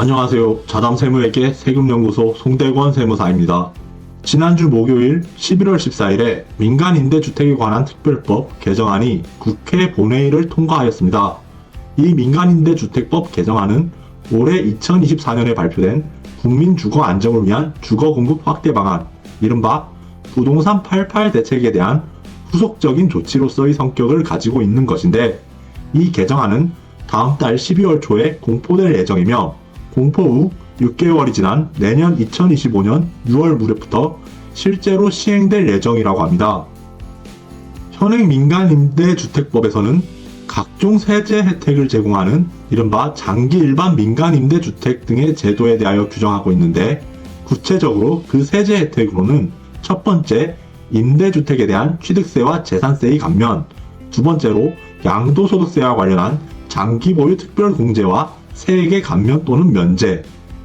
안녕하세요. 자담세무에게 세금연구소 송대권 세무사입니다. 지난주 목요일 11월 14일에 민간임대주택에 관한 특별법 개정안이 국회 본회의를 통과하였습니다. 이 민간임대주택법 개정안은 올해 2024년에 발표된 국민주거 안정을 위한 주거공급 확대 방안, 이른바 부동산 88 대책에 대한 후속적인 조치로서의 성격을 가지고 있는 것인데, 이 개정안은 다음 달 12월 초에 공포될 예정이며 공포 후 6개월이 지난 내년 2025년 6월 무렵부터 실제로 시행될 예정이라고 합니다. 현행 민간임대주택법에서는 각종 세제 혜택을 제공하는 이른바 장기 일반 민간임대주택 등의 제도에 대하여 규정하고 있는데, 구체적으로 그 세제 혜택으로는 첫 번째, 임대주택에 대한 취득세와 재산세의 감면, 두 번째로 양도소득세와 관련한 장기 보유 특별공제와 세액의 감면 또는 면제,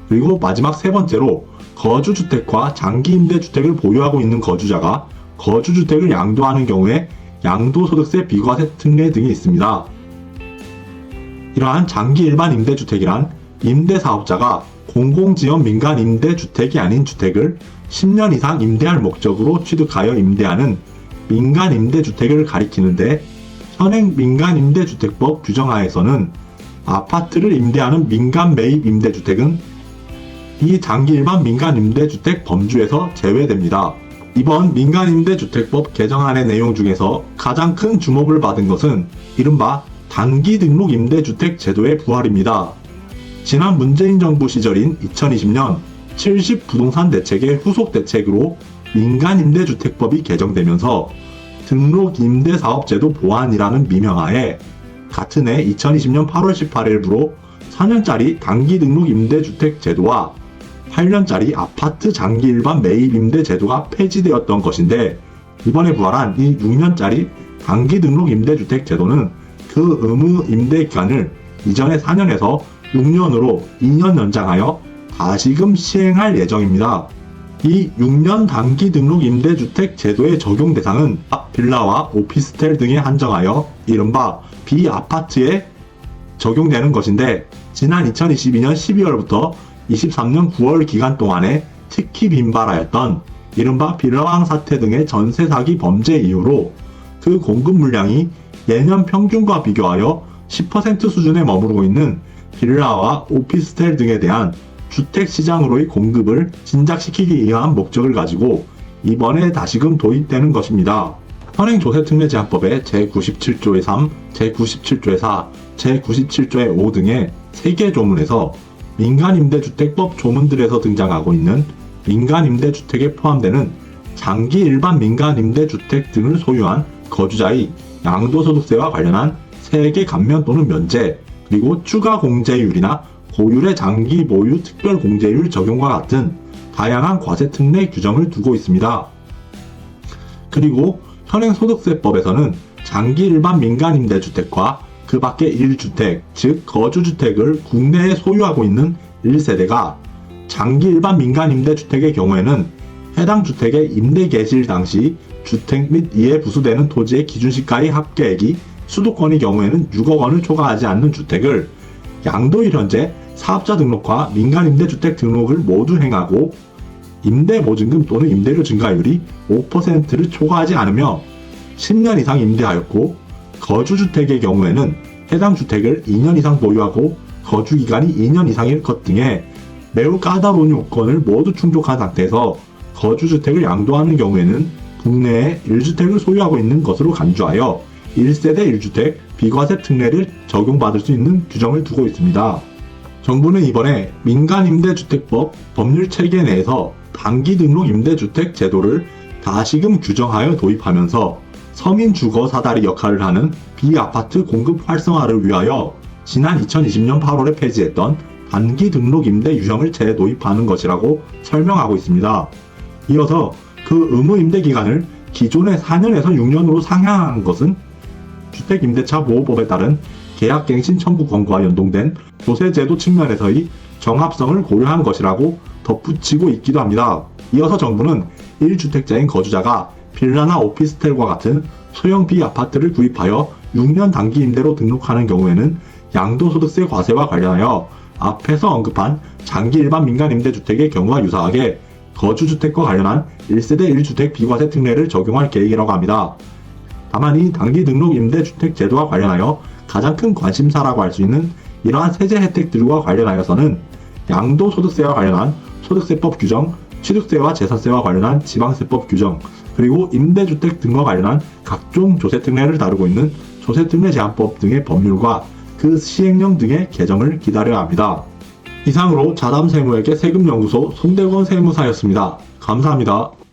그리고 마지막 세 번째로 거주주택과 장기임대주택을 보유하고 있는 거주자가 거주주택을 양도하는 경우에 양도소득세 비과세 특례 등이 있습니다. 이러한 장기 일반 임대주택이란 임대사업자가 공공지역 민간임대주택이 아닌 주택을 10년 이상 임대할 목적으로 취득하여 임대하는 민간임대주택을 가리키는데, 현행 민간임대주택법 규정하에서는 아파트를 임대하는 민간 매입 임대주택은 이 장기 일반 민간임대주택 범주에서 제외됩니다. 이번 민간임대주택법 개정안의 내용 중에서 가장 큰 주목을 받은 것은 이른바 단기 등록 임대주택 제도의 부활입니다. 지난 문재인 정부 시절인 2020년 70 부동산 대책의 후속 대책으로 민간임대주택법이 개정되면서 등록임대사업제도 보완이라는 미명하에 같은 해 2020년 8월 18일부로 4년짜리 단기 등록 임대주택 제도와 8년짜리 아파트 장기 일반 매입 임대 제도가 폐지되었던 것인데, 이번에 부활한 이 6년짜리 단기 등록 임대주택 제도는 그 의무 임대 기간을 이전의 4년에서 6년으로 2년 연장하여 다시금 시행할 예정입니다. 이 6년 단기 등록 임대주택 제도의 적용 대상은 빌라와 오피스텔 등에 한정하여 이른바 비아파트에 적용되는 것인데, 지난 2022년 12월부터 23년 9월 기간 동안에 특히 빈발하였던 이른바 빌라왕 사태 등의 전세 사기 범죄 이후로 그 공급 물량이 예년 평균과 비교하여 10% 수준에 머무르고 있는 빌라와 오피스텔 등에 대한 주택시장으로의 공급을 진작시키기 위한 목적을 가지고 이번에 다시금 도입되는 것입니다. 현행 조세특례제한법의 제97조의 3, 제97조의 4, 제97조의 5 등의 3개 조문에서 민간임대주택법 조문들에서 등장하고 있는 민간임대주택에 포함되는 장기 일반 민간임대주택 등을 소유한 거주자의 양도소득세와 관련한 세액의 감면 또는 면제, 그리고 추가 공제율이나 고율의 장기 보유 특별공제율 적용과 같은 다양한 과세 특례 규정을 두고 있습니다. 그리고 현행 소득세법에서는 장기 일반 민간임대주택과 그 밖의 1주택, 즉 거주주택을 국내에 소유하고 있는 1세대가 장기 일반 민간임대주택의 경우에는 해당 주택의 임대 개시 당시 주택 및 이에 부수되는 토지의 기준시가의 합계액이 수도권의 경우에는 6억 원을 초과하지 않는 주택을 양도일 현재 사업자 등록과 민간임대주택 등록을 모두 행하고 임대보증금 또는 임대료 증가율이 5%를 초과하지 않으며 10년 이상 임대하였고, 거주주택의 경우에는 해당 주택을 2년 이상 보유하고 거주기간이 2년 이상일 것 등의 매우 까다로운 요건을 모두 충족한 상태에서 거주주택을 양도하는 경우에는 국내에 1주택을 소유하고 있는 것으로 간주하여 1세대 1주택 비과세 특례를 적용받을 수 있는 규정을 두고 있습니다. 정부는 이번에 민간임대주택법 법률 체계 내에서 단기 등록 임대주택 제도를 다시금 규정하여 도입하면서 서민 주거 사다리 역할을 하는 비아파트 공급 활성화를 위하여 지난 2020년 8월에 폐지했던 단기 등록 임대 유형을 재도입하는 것이라고 설명하고 있습니다. 이어서 그 의무 임대 기간을 기존의 4년에서 6년으로 상향한 것은 주택임대차 보호법에 따른 계약갱신 청구 권고와 연동된 조세제도 측면에서의 정합성을 고려한 것이라고 덧붙이고 있기도 합니다. 이어서 정부는 1주택자인 거주자가 빌라나 오피스텔과 같은 소형 비아파트를 구입하여 6년 단기 임대로 등록하는 경우에는 양도소득세 과세와 관련하여 앞에서 언급한 장기 일반 민간 임대주택의 경우와 유사하게 거주주택과 관련한 1세대 1주택 비과세 특례를 적용할 계획이라고 합니다. 다만 이 단기 등록 임대주택 제도와 관련하여 가장 큰 관심사라고 할 수 있는 이러한 세제 혜택들과 관련하여서는 양도소득세와 관련한 소득세법 규정, 취득세와 재산세와 관련한 지방세법 규정, 그리고 임대주택 등과 관련한 각종 조세특례를 다루고 있는 조세특례 제한법 등의 법률과 그 시행령 등의 개정을 기다려야 합니다. 이상으로 자담세무에게 세금연구소 손대건 세무사였습니다. 감사합니다.